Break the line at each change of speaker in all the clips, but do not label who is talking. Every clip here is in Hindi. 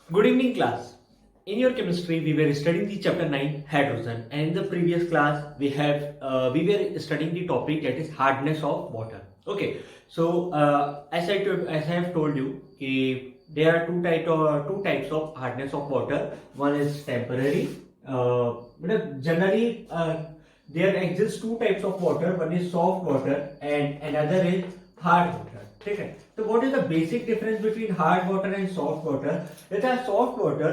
Good evening, class. In your chemistry, we were studying the chapter 9 hydrogen, and in the previous class, we were studying the topic that is hardness of water. Okay, so as I have told you, there are two types of hardness of water. One is temporary. Generally, there exist two types of water. One is soft water, and another is hard water. ठीक है. So what is the basic difference between hard water and soft water? That is soft water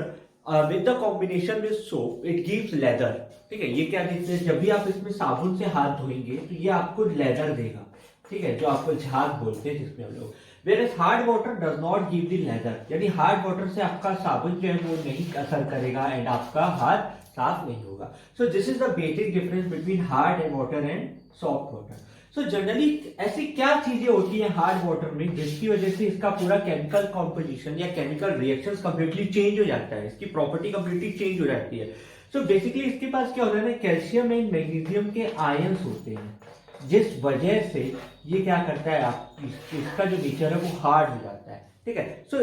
with the combination with soap it gives leather. ठीक है. ये क्या देते हैं? जब भी आप इसमें साबुन से हाथ धोएंगे तो ये आपको लेदर देगा. ठीक है, जो आपको झाग बोलते हैं जिसमें हम लोग. Whereas hard water does not give the leather. यानी हार्ड वाटर से आपका साबुन जो है वो नहीं असर करेगा एंड आपका हाथ साफ नहीं होगा. So this is the basic difference between hard and water and soft water. So generally ऐसी क्या चीजें होती है हार्ड वाटर में जिसकी वजह से इसका पूरा केमिकल कॉम्पोजिशन या केमिकल रिएक्शंस कंप्लीटली चेंज हो जाता है, इसकी प्रॉपर्टी कंप्लीटली चेंज हो जाती है. सो बेसिकली इसके पास क्या होता है ना, कैल्शियम एंड मैग्नीशियम के आयंस होते हैं जिस वजह से ये क्या करता है, आप इसका जो नेचर है वो हार्ड हो जाता है. ठीक है. सो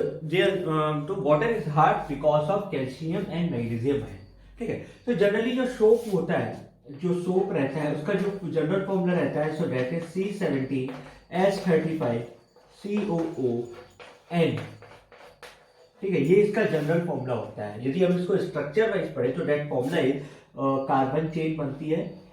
तो water is hard because of calcium and magnesium है. ठीक है. तो जनरली जो सोप होता है, जो सोप रहता है उसका जो जनरल फॉर्मूला रहता है, सो दैट इज C17H35COON. ठीक है, ये इसका जनरल फॉर्मूला होता है. यदि हम इसको स्ट्रक्चर वाइज पढ़े तो that formula is carbon chain बनती है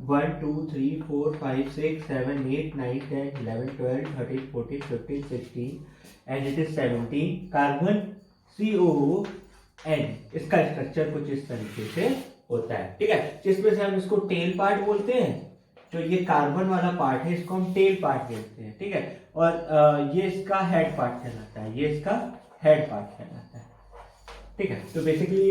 1 2 3 4 5 6 7 8 9 10 11 12 13 14 15 16 and it is 17 carbon COON. इसका स्ट्रक्चर कुछ इस तरीके से होता है. ठीक है, जिसमें से हम इसको टेल पार्ट बोलते हैं. जो ये कार्बन वाला पार्ट है इसको हम टेल पार्ट कहते हैं. ठीक है, और ये इसका हेड पार्ट कहलाता है, ये इसका हेड पार्ट कहलाता है. ठीक है. तो बेसिकली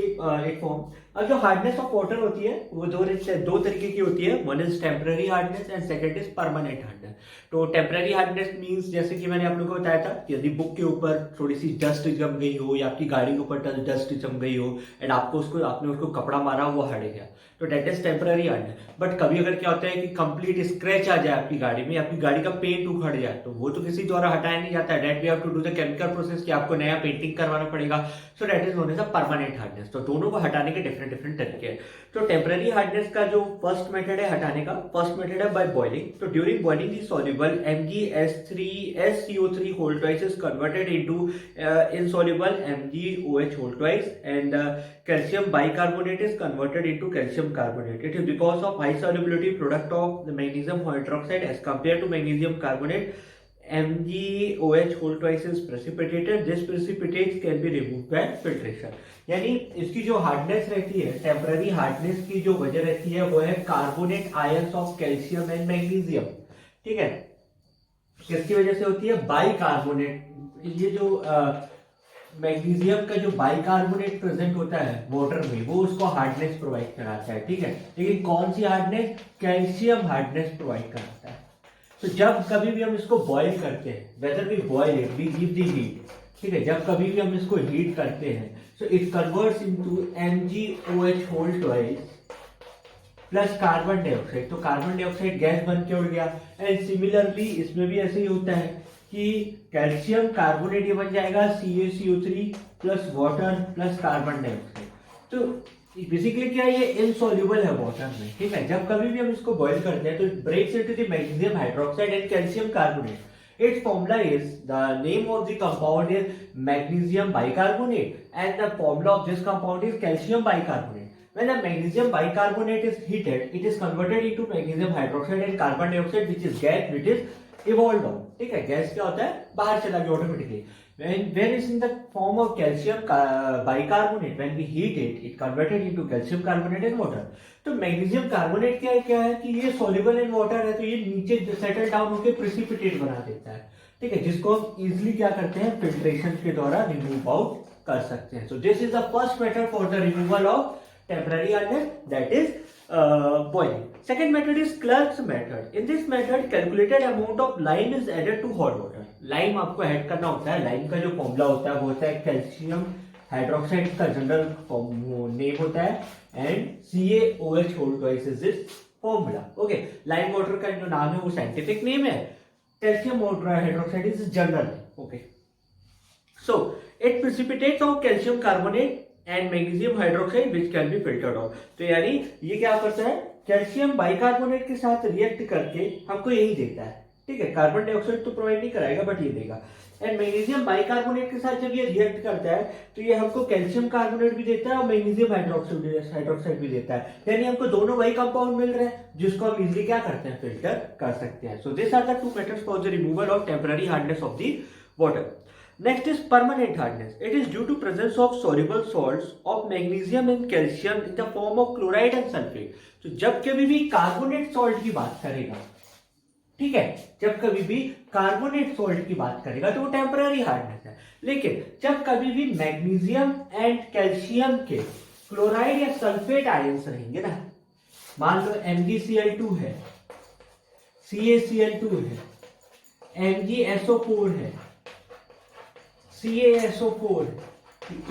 एक फॉर्म. अब जो हार्डनेस ऑफ वाटर होती है वो दो तरीके की होती है. One is temporary hardness and second is permanent hardness. तो टेम्पररी हार्डनेस मींस जैसे कि मैंने आप लोगों को बताया था कि यदि बुक के ऊपर थोड़ी सी डस्ट जम गई हो या आपकी गाड़ी के ऊपर डस्ट जम गई हो एंड आपने उसको कपड़ा मारा वो हट गया, तो that is temporary hardness. But कभी अगर क्या होता है कि कंप्लीट स्क्रैच आ जाए आपकी गाड़ी में, आपकी गाड़ी का पेंट उखड़ जाए, तो वो तो किसी द्वारा हटाया नहीं जाता है. That we have to do the chemical process कि आपको नया पेंटिंग करवाना पड़ेगा. So that is known as a permanent hardness. तो दोनों को हटाने के डिफरेंट डिफरेंट तरीके हैं. तो टेम्पररी हार्डनेस का जो फर्स्ट मेथड है हटाने का, फर्स्ट मेथड है बाय बॉइलिंग. तो during boiling the soluble MgS3SCO3 whole twice is converted into insoluble MgOH whole twice and calcium bicarbonate is converted into calcium carbonate. It is because of high solubility product of the magnesium hydroxide as compared to magnesium carbonate. MgOH whole twice is precipitated. This precipitates can be removed by filtration. यानी इसकी जो हार्डनेस रहती है, टेम्पररी हार्डनेस की जो वजह रहती है वो है carbonate ions of calcium and magnesium. ठीक है, किसकी वजह से होती है? बाइकार्बोनेट. ये जो मैग्नीशियम का जो बाइकार्बोनेट प्रेजेंट होता है वाटर में वो उसको हार्डनेस प्रोवाइड कराता है. ठीक है, लेकिन कौन सी हार्डनेस? कैल्शियम हार्डनेस प्रोवाइड कराता है. तो जब कभी भी हम इसको बॉईल करते हैं, whether we boil it we give the heat. ठीक है, जब कभी भी हम इसको हीट करते हैं so it converts into MgOH whole twice plus carbon dioxide. तो कार्बन डाइऑक्साइड गैस बन के उड़ गया. एंड सिमिलरली इसमें भी ऐसे ही होता है कि कैल्शियम कार्बोनेट ये बन जाएगा CaCO3 plus water plus carbon dioxide. तो बेसिकली क्या ये इनसॉल्युबल है वाटर में. ठीक है, जब कभी भी हम इसको बॉईल करते हैं तो breaks into the magnesium hydroxide and calcium carbonate. Its formula is, the name of the compound is magnesium bicarbonate and the formula of this compound is calcium bicarbonate. When the magnesium bicarbonate is heated, it is converted into magnesium hydroxide and carbon dioxide which is gas which is evolved out. ठीक है, गैस क्या होता है? बाहर चला गया automatically. When it's in the form of calcium bicarbonate, when we heat it, it converted into calcium carbonate and water. तो मैग्नीशियम कार्बोनेट क्या है कि ये सॉल्युबल इन वाटर है, तो ये नीचे सेटल डाउन होकर प्रेसिपिटेट बना देता है. ठीक है, जिसको हम इजिली क्या करते हैं, फिल्ट्रेशन के द्वारा रिमूव आउट कर सकते हैं. So this is the first method for the removal of temporary hardness, that is boiling. Second method is Clerk's method. In this method, calculated amount of lime is added to hot water. Lime आपको ऐड करना होता है. लाइम का जो फॉर्मूला होता है वो होता है कैल्शियम हाइड्रोक्साइड का जनरल नेम होता है and CaOH whole twice is this formula. Okay, lime water का जो नाम है वो साइंटिफिक नेम है, calcium hydroxide is general. Okay, so it precipitates of calcium carbonate and magnesium hydroxide which can be filtered out. तो यानी ये क्या करता है, कैल्शियम बाइकार्बोनेट के साथ रिएक्ट करके हमको यही देता है, ठीक है, कार्बन डाइऑक्साइड तो प्रोवाइड नहीं कराएगा बट ये देगा। एंड मैग्नीशियम बाइकार्बोनेट के साथ जब ये रिएक्ट करता है तो ये हमको कैल्शियम कार्बोनेट भी देता है और मैग्नीशियम हाइड्रोक्साइड भी देता है, यानी हमको दोनों वही कंपाउंड मिल रहे हैं जिसको हम इजीली क्या करते हैं, फिल्टर कर सकते हैं। So this are the two methods for the removal of temporary hardness of the water. Next is permanent hardness. It is due to presence of soluble salts of magnesium and calcium in the form of chloride and sulfate. तो जब कभी भी कार्बोनेट सॉल्ट की बात करेगा, ठीक है, जब कभी भी कार्बोनेट सॉल्ट की बात करेगा तो वो टेम्पररी हार्डनेस है, लेकिन जब कभी भी मैग्नीशियम एंड कैल्शियम के क्लोराइड या सल्फेट आयंस रहेंगे ना, मान लो MgCl2 है, CaCl2 है, MgSO4 है, CaSO4,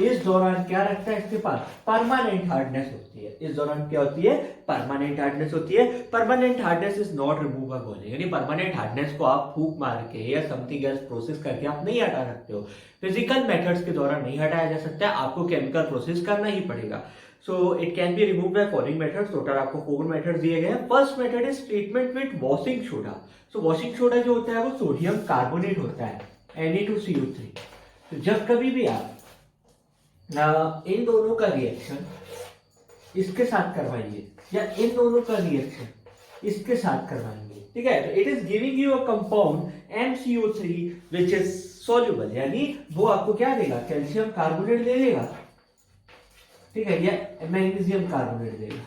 इस दौरान क्या रखता है इसके पास, परमानेंट हार्डनेस होती है। इस दौरान क्या होती है, परमानेंट हार्डनेस होती है। Permanent hardness is not removable, यानी परमानेंट हार्डनेस को आप फूंक मार के या समथिंग एल्स प्रोसेस करके आप नहीं हटा सकते हो, फिजिकल मेथड्स के द्वारा नहीं हटाया जा सकता है, आपको केमिकल प्रोसेस करना ही पड़ेगा। So it can be remove by following methods. Total आपको 4 मेथड दिए गए हैं। First method is treatment with washing soda. So washing soda जो होता है वो सोडियम कार्बोनेट होता है, Na2CO3। तो जब कभी भी आप इन दोनों का रिएक्शन इसके साथ करवाइए या इन दोनों का रिएक्शन इसके साथ करवाएंगे, ठीक है, तो it is giving you a compound MCO3 which is soluble, यानी वो आपको क्या देगा, कैल्शियम कार्बोनेट दे देगा, ठीक है, या मैग्नीशियम कार्बोनेट देगा।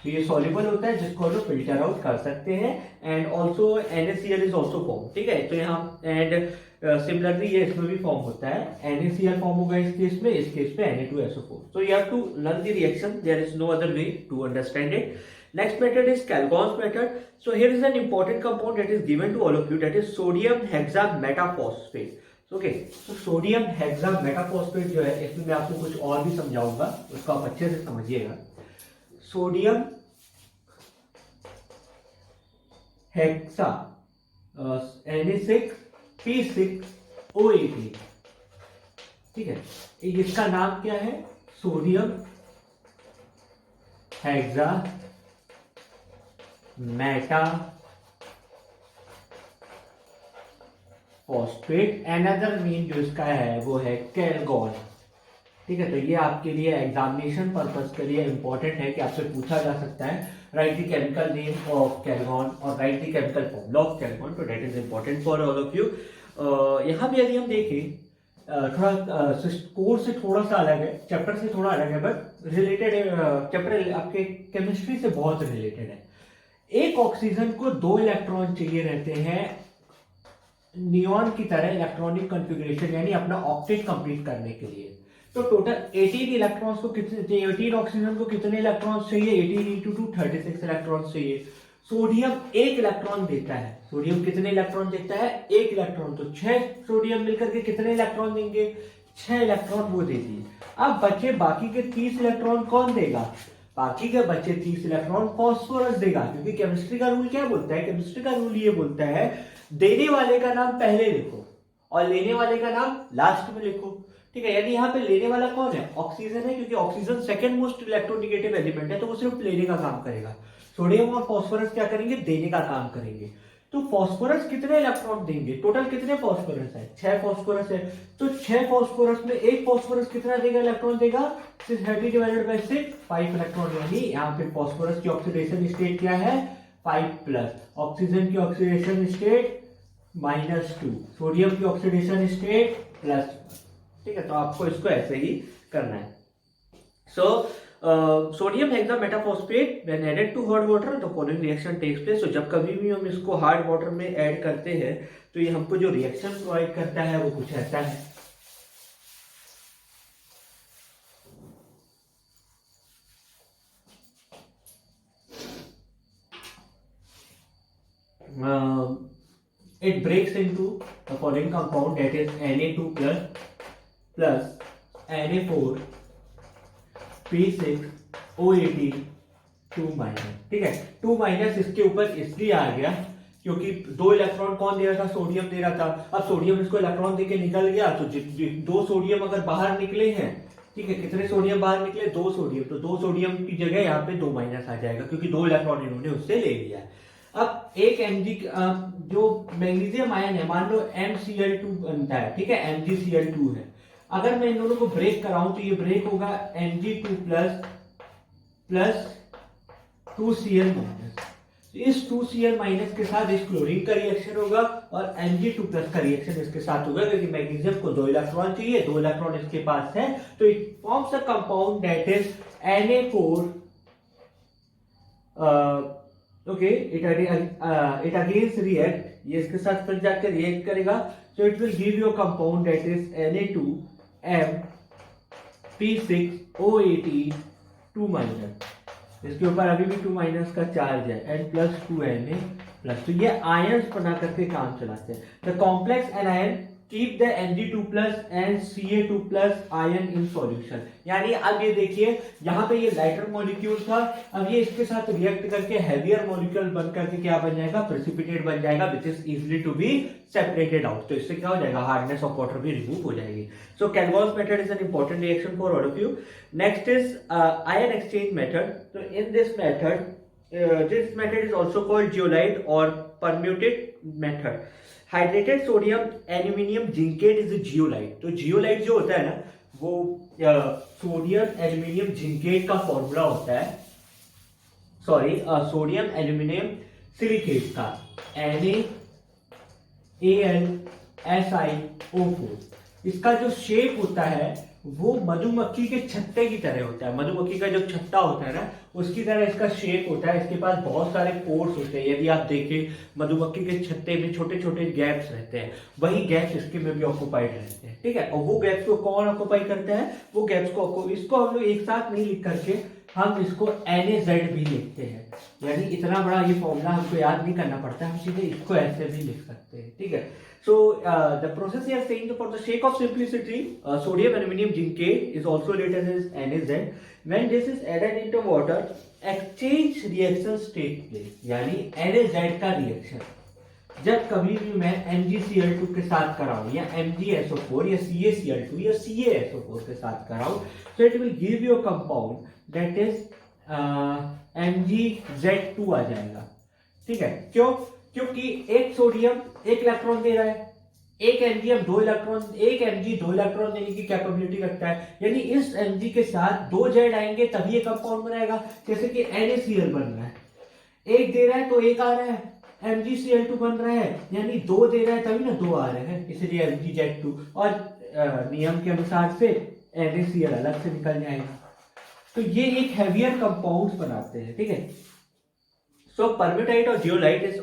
तो ये सॉल्युबल होता है जिसको हम फिल्टर आउट कर सकते हैं। And also NaCl is also form, ठीक है, तो यहाँ एंड सिमिलरली ये इसमें भी फॉर्म होता है, NaCl फॉर्म होगा इस केस में, इस केस में Na2SO4। So you have to learn the reaction, there is no other way to understand it. Next method is Calgon's method. So here is an important compound that is given to all of you, that is sodium hexametaphosphate. Okay, so sodium hexametaphosphate जो है, इसमें मैं आपको कुछ और भी समझाऊंगा, उसको आप अच्छे से समझिएगा। सोडियम हेक्सा Na6P6O18, ठीक है, इसका नाम क्या है, sodium hexa Meta phosphate. Another name जो इसका है वो है कैलगॉन, ठीक है। तो ये आपके लिए एग्जामिनेशन पर्पस के लिए इंपॉर्टेंट है कि आपसे पूछा जा सकता है, write the chemical name of Calgon और write the chemical formula of Calgon. तो that is important for all of you. यहाँ भी यदि हम देखें, थोड़ा कोर्स से थोड़ा सा अलग है, चैप्टर से थोड़ा अलग है, बट रिलेटेड है, चैप्टर आपके केमिस्ट्री से बहुत रिलेटेड है। एक ऑक्सीजन को 2 इलेक्ट्रॉन चाहिए रहते हैं नियॉन की तरह इलेक्ट्रॉनिक कॉन्फ़िगरेशन, यानी अपना ऑक्टेट कंप्लीट करने के लिए। तो टोटल 18 इलेक्ट्रॉन्स को कितने चाहिए, 18 ऑक्सीजन को कितने इलेक्ट्रॉन्स चाहिए, 18 × 2 36 इलेक्ट्रॉन्स चाहिए। सोडियम 1 इलेक्ट्रॉन देता है, सोडियम कितने इलेक्ट्रॉन देता है, 1 इलेक्ट्रॉन, तो 6 सोडियम मिलकर के कितने इलेक्ट्रॉन देंगे, 6 इलेक्ट्रॉन वो दे दिए। अब बचे बाकी के 30 इलेक्ट्रॉन कौन देगा, बाकी के बचे 30 इलेक्ट्रॉन फॉस्फोरस देगा, क्योंकि केमिस्ट्री का रूल क्या बोलता है, केमिस्ट्री का रूल ये बोलता है देने वाले का नाम पहले लिखो और लेने वाले का नाम लास्ट में लिखो, ठीक है। यानी यहाँ पे लेने वाला कौन है, ऑक्सीजन है, क्योंकि oxygen second most electronegative element है, तो वो सिर्फ लेने का काम करेगा। सोडियम और फॉस्फोरस क्या करेंगे, देने का काम करेंगे। तो फॉस्फोरस कितने इलेक्ट्रॉन देंगे, टोटल कितने फॉस्फोरस है, 6 फॉस्फोरस है, तो 6 फॉस्फोरस में 1 फॉस्फोरस कितना देगा, इलेक्ट्रॉन देगा 30 डिवाइडेड बाय 6, 5 इलेक्ट्रॉन। यानी यहाँ पे फॉस्फोरस की ऑक्सीडेशन स्टेट क्या है, 5+, ऑक्सीजन की ऑक्सीडेशन स्टेट -2, सोडियम की ऑक्सीडेशन स्टेट +, ठीक है। तो आपको इसको ऐसे ही करना है। So sodium hexametaphosphate when added to hot water the following reaction takes place. तो जब कभी भी हम इसको हार्ड वाटर में ऐड करते हैं तो ये हमको जो रिएक्शन प्रोवाइड करता है वो कुछ ऐसा है। It breaks into the following compound, that is Na2 plus Na4 P6O18 2 minus, ठीक है। 2 माइनस इसके ऊपर इसलिए आ गया क्योंकि 2 इलेक्ट्रॉन कौन दे रहा था, सोडियम दे रहा था। अब सोडियम इसको इलेक्ट्रॉन देके निकल गया, तो 2 सोडियम अगर बाहर निकले हैं, ठीक है, कितने सोडियम बाहर निकले, 2 सोडियम, तो 2 सोडियम की जगह यहाँ पे 2 माइनस आ जाएगा क्योंकि 2 इलेक्ट्रॉन इन्होंने उससे ले लिया है। अब एक Mg जो मैग्नीशियम आयन है, मान लो MCl2 बनता है, ठीक है, MgCl2 है। अगर मैं इन दोनों को ब्रेक कराऊं तो ये ब्रेक होगा Mg2 प्लस 2Cl माइनस। इस 2Cl माइनस के साथ इस क्लोरीन का रिएक्शन होगा और Mg2 प्लस का रिएक्शन इसके साथ होगा क्योंकि मैग्नीशियम को 2 इलेक्ट्रॉन चाहिए, 2 इलेक्ट्रॉन इसके पास है, तो it forms a compound that is Na4। Okay, it against react, ये इसके साथ फिर जाकर रिएक्ट करेगा, so it will give you a compound that is Na2M P6O18 2 इसके ऊपर अभी भी 2 माइनस का चार्ज है, N प्लस 2Na प्लस, तो ये आयंस बना करके काम चलाते हैं। The complex anion keep the Mg2 plus and Ca2 plus ion in solution. यानी अब ये देखिए, यहाँ पे ये लाइटर मॉलिक्यूल था, अब ये इसके साथ रिएक्ट करके हैवियर मॉलिक्यूल बन करके क्या बन जाएगा, प्रेसिपिटेट बन जाएगा, which is easily to be separated out. तो इससे क्या हो जाएगा, हार्डनेस ऑफ वाटर भी रिमूव हो जाएगी। So Calgon's method is an important reaction for all of you. Next is ion exchange method. तो in this method is also called zeolite और permutit method. Hydrated sodium aluminium zincate is a zeolite. तो जियोलाइट जो होता है ना, वो सोडियम एल्यूमिनियम जिंकेट का फॉर्मूला होता है, सॉरी सोडियम एल्यूमिनियम सिलिकेट का, NaAlSiO4। इसका जो शेप होता है वो मधुमक्खी के छत्ते की तरह होता है। मधुमक्खी का जो छत्ता होता है ना, उसकी तरह इसका शेप होता है। इसके पास बहुत सारे पोर्स होते हैं। यदि आप देखें, मधुमक्खी के छत्ते में छोटे छोटे गैप्स रहते हैं, वही गैप्स इसके में भी ऑक्यूपाइड रहते हैं, ठीक है। और वो गैप्स को कौन ऑक्यूपाई करता है, वो गैप्स को, इसको हम लोग एक साथ नहीं लिख करके हम इसको NaZ भी लिखते हैं। यानी इतना बड़ा ये फॉर्मूला हमको याद नहीं करना पड़ता, हम सीधे इसको ऐसे भी लिख सकते हैं, ठीक है। So the process here saying for the sake of simplicity, sodium aluminum jincate is also written as NaZ. When this is added into water, exchange reactions take place. यानी NaZ का रिएक्शन जब कभी भी मैं MgCl2 के साथ कराऊं या MgSO4 या CaCl2 या CaSO4 के साथ कराऊं, so it will give you a compound that is MgZ2 आ जाएगा, ठीक है। क्यों? क्योंकि एक सोडियम एक इलेक्ट्रॉन दे रहा है, एक Mg 2 इलेक्ट्रॉन, एक Mg 2 इलेक्ट्रॉन देने की कैपेबिलिटी रखता है। यानी इस Mg के साथ 2 Z आएंगे तभी ये कंपाउंड बनेगा। जैसे कि NaCl बन रहा है, एक दे रहा है तो एक आ रहा है, MgCl2 बन रहा है, यानी 2 दे रहा है तभी ना 2 आ रहे हैं, इसलिए MgZ2। और नियम के अनुसार से NaCl अलग से निकल जाएगा। तो ये एक हैवियर कंपाउंड्स बनाते हैं, ठीक है। So permitite or zeolite is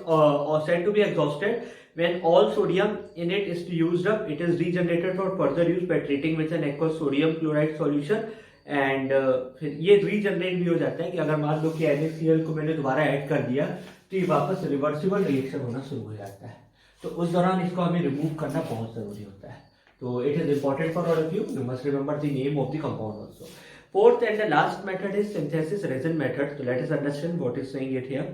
said to be exhausted when all sodium in it is used up. It is regenerated for further use by treating with an aqueous sodium chloride solution and फिर ये रीजनरेट भी हो जाता है कि अगर मान लो कि NaCl को मैंने दोबारा ऐड कर दिया तो ये वापस रिवर्सिबल रिएक्शन होना शुरू हो जाता है। तो उस दौरान इसको हमें रिमूव करना बहुत जरूरी होता है। तो it is important for all of you. You must remember the name of the compound also. Fourth and the last method is synthesis resin method. So let us understand what is saying it here.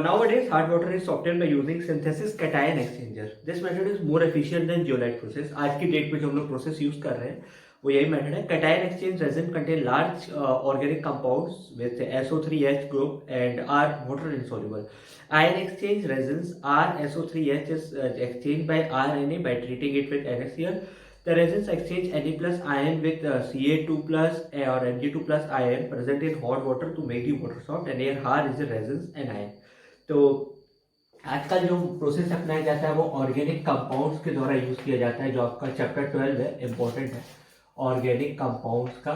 Nowadays, hard water is obtained by using synthesis cation exchanger. This method is more efficient than zeolite process. आज की डेट में जो हम लोग प्रोसेस यूज कर रहे हैं वो यही मेथड है। cation exchange resin contain large organic compounds with SO3H group and are water insoluble. Ion exchange resins RSO3H is exchanged by RNA by treating it with NaCl. The resins exchange Na plus ion with Ca2 plus or Mg2 plus ion present in hot water to make the water soft, and here R is the resins anion. तो आजकल जो प्रोसेस अपनाया जाता है वो ऑर्गेनिक कंपाउंड्स के द्वारा यूज किया जाता है, जो आपका चैप्टर 12 है, इंपॉर्टेंट है ऑर्गेनिक कंपाउंड्स का,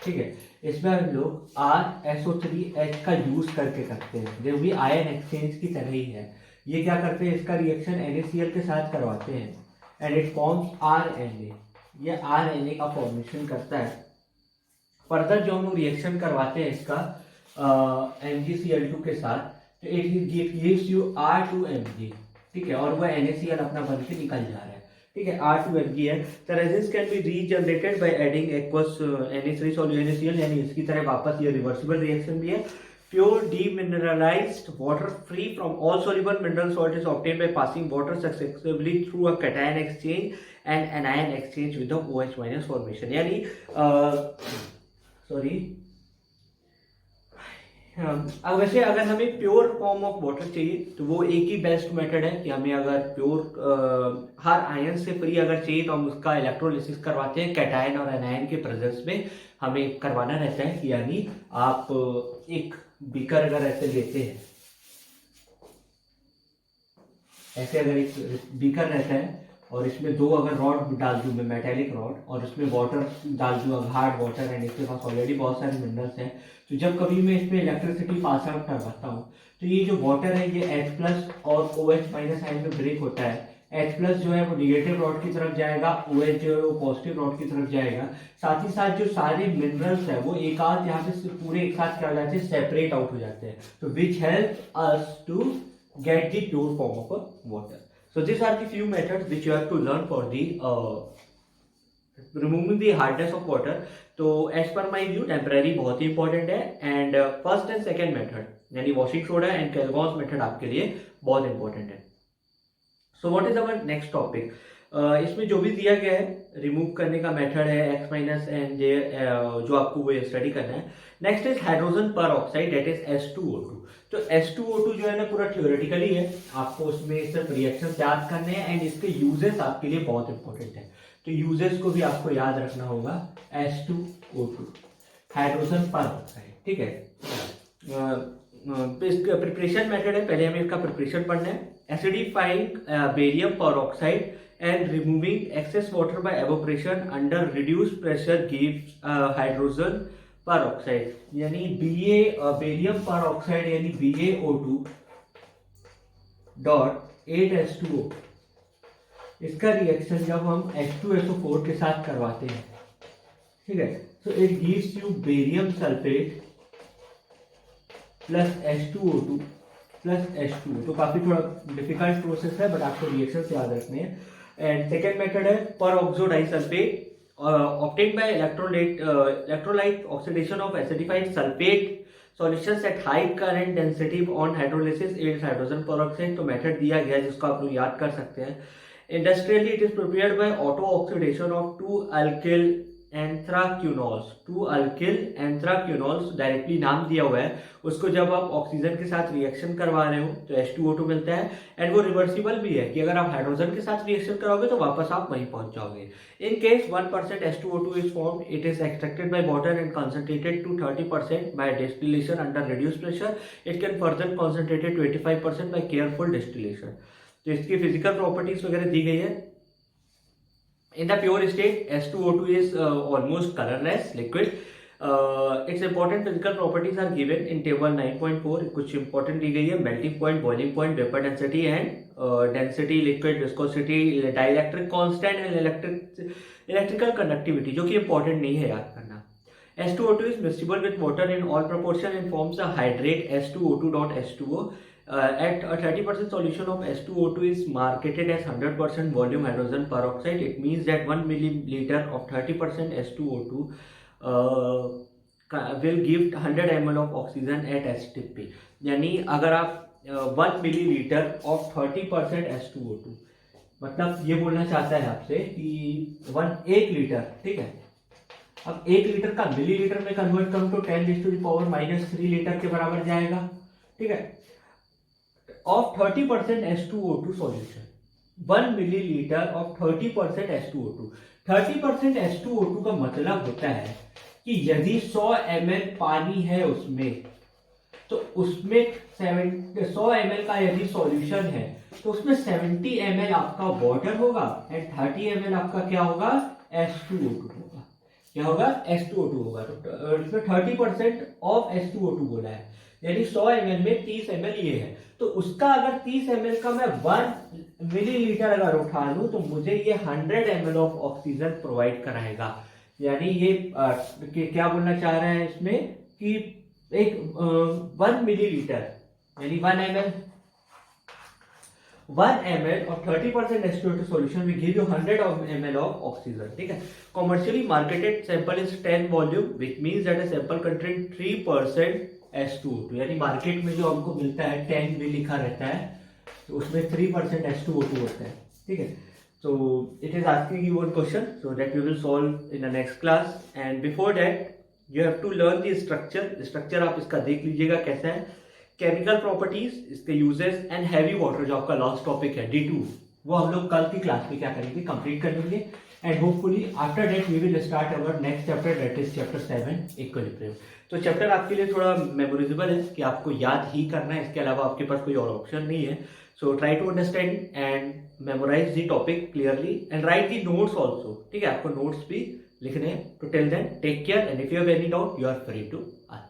ठीक है। इसमें हम लोग RSO3H का यूज करके करते हैं, जो भी आयन एक्सचेंज की तरह ही है। ये क्या करते हैं, इसका रिएक्शन NaCl के साथ करवाते हैं एंड इट फॉर्म्स RNA। ये RNA का फॉर्मेशन करता है। फर्दर जो हम लोग रिएक्शन करवाते हैं इसका MgCl2 के साथ, तो इट गिव्स यू R2Mg, ठीक है, और वह NaCl अपना बन के निकल जा रहा है, ठीक है, R2Mg है। The resins can be regenerated by adding aqueous Na3 solution NaCl, यानी इसकी तरह वापस ये रिवर्सिबल रिएक्शन भी है। Pure demineralized water free from all soluble mineral salt is obtained by passing water successively through a cation exchange and anion exchange with the OH minus formation. यानी सॉरी वैसे अगर हमें प्योर फॉर्म ऑफ वाटर चाहिए तो वो एक ही बेस्ट मेथड है कि हमें अगर प्योर हर आयन से फ्री अगर चाहिए तो हम उसका इलेक्ट्रोलिसिस करवाते हैं कैटायन और एनायन के प्रेजेंस में हमें करवाना रहता है। यानी आप एक बीकर अगर ऐसे लेते हैं, ऐसे अगर एक बीकर रहता है और इसमें दो अगर रॉड डाल दूं मैं, मेटेलिक रॉड, और इसमें वाटर डाल दूं, हार्ड वाटर, एंड इसके पास ऑलरेडी बहुत सारे मिनरल्स हैं, तो जब कभी मैं इसमें इलेक्ट्रिसिटी पास आउट करवाता हूँ तो ये जो वाटर है ये H प्लस और OH माइनस आयन में ब्रेक होता है। H प्लस जो है वो निगेटिव रॉड की तरफ जाएगा, OH जो है वो पॉजिटिव रॉड की तरफ जाएगा। साथ ही साथ जो सारे मिनरल्स है वो एक आध यहाँ पे पूरे एक साथ क्या हो जाते हैं, सेपरेट आउट हो जाते हैं, तो which help us to get the pure form of a water. So these are the few methods which you have to learn for the removing the hardness of water. तो as per my view temporary बहुत ही important है, and first and second method यानी washing soda and Kelgon's method आपके लिए बहुत important है। So what is our next topic? इसमें जो भी दिया गया है रिमूव करने का मेथड है X माइनस एंड जे, जो आपको वो स्टडी करना है। नेक्स्ट इज हाइड्रोजन पर ऑक्साइड दैट इज H2O2। तो H2O2 जो है ना पूरा थ्योरेटिकली है, आपको उसमें सिर्फ रिएक्शन याद करने हैं एंड इसके यूजेस आपके लिए बहुत इंपॉर्टेंट है, तो यूजेस को भी आपको याद रखना होगा। H2O2 हाइड्रोजन पर ऑक्साइड, ठीक है। इसका प्रिपरेशन मेथड है, पहले हमें इसका प्रिपरेशन पढ़ना है। एसिडिफाइंग बेरियम पर oxide and removing excess water by evaporation under reduced pressure gives hydrogen peroxide यानी बेरियम पर ऑक्साइड यानी BaO2 डॉट 8H2O। इसका रिएक्शन जब हम H2SO4 के साथ करवाते हैं, ठीक है, तो it gives you barium sulphate plus H2O2 plus H2O। तो काफी थोड़ा डिफिकल्ट प्रोसेस है बट आपको रिएक्शन से याद रखने हैं। एंड सेकेंड मेथड है पर oxo disulphate obtained by electrolyte oxidation of acidified sulfate solutions at high current density on hydrolysis yields hydrogen peroxide। तो मेथड दिया गया है जिसको आप लोग याद कर सकते हैं। Industrially it is prepared by auto oxidation of two alkyl anthraquinols, directly नाम दिया हुआ है उसको। जब आप ऑक्सीजन के साथ रिएक्शन करवा रहे हो तो H2O2 मिलता है, एंड वो रिवर्सिबल भी है कि अगर आप हाइड्रोजन के साथ रिएक्शन कराओगे तो वापस आप वहीं पहुंच जाओगे। In case 1% H2O2 is formed, it is extracted by water and concentrated to 30% by distillation under reduced pressure. It can further concentrated 25% by careful distillation. तो इसकी फिजिकल प्रॉपर्टीज वगैरह दी गई है। In the pure state, H2O2 is almost colorless liquid. Its important physical properties are given in table 9.4. कुछ important दी गई है, melting point, boiling point, vapor density and density, liquid viscosity, dielectric constant and electrical conductivity, जो कि important नहीं है याद करना। H2O2 is miscible with water in all proportion and forms a hydrate H2O2.H2O. At a 30% solution of H2O2 is marketed as 100% volume hydrogen peroxide. It means that 1 milliliter of 30% H2O2 will give 100 ml of oxygen at HTP। यानी अगर आप 1 मिलीलीटर ऑफ 30% H2O2, मतलब ये बोलना चाहता है आपसे कि 1 लीटर, ठीक है। अब 1 लीटर का मिलीलीटर में कन्वर्ट करूं तो 10⁻³ लीटर के बराबर जाएगा, ठीक है। of 30% H2O2 solution, 1 milliliter of 30% H2O2। 30% H2O2 का मतलब होता है कि यदि 100 ml पानी है उसमें, तो उसमें 100 ml का यदि सॉल्यूशन है तो उसमें 70 ml आपका वाटर होगा एंड 30 ml आपका क्या होगा, H2O2 होगा। क्या होगा, H2O2 होगा। तो इसमें 30% ऑफ H2O2 बोला है, यानी 100 ml में 30 ml ये है, तो उसका अगर 30 ml का मैं 1 मिलीलीटर अगर उठा लूं तो मुझे ये 100 ml ऑफ ऑक्सीजन प्रोवाइड कराएगा। यानी ये क्या बोलना चाह रहे हैं इसमें कि एक 1 मिलीलीटर यानी 1 ml और 30% H2O2 solution will give you 100 ml of oxygen, ठीक है। Commercially marketed sample is 10 volume, which means that a sample contains 3% H2O2, यानी मार्केट में जो हमको मिलता है 10 भी लिखा रहता है, तो उसमें 3% H2O2 होता है, ठीक है. So it is asking you one question, so that we will solve in the next class. And before that, you have to learn the structure. Structure आप इसका देख लीजिएगा कैसा है. केमिकल प्रॉपर्टीज, इसके यूजेस एंड हैवी वाटर जो आपका लास्ट टॉपिक है D2, वो हम लोग कल की क्लास में क्या करेंगे, कंप्लीट कर लेंगे. And hopefully after that we will start our next chapter, that is chapter 7 equilibrium. तो चैप्टर आपके लिए थोड़ा मेमोरेबल है कि आपको याद ही करना है, इसके अलावा आपके पास कोई और ऑप्शन नहीं है. So try to understand and memorise the topic clearly and write the notes also, ठीक है. आपको नोट्स भी लिखने हैं. तो till then take care, and if you have any doubt you are free to ask.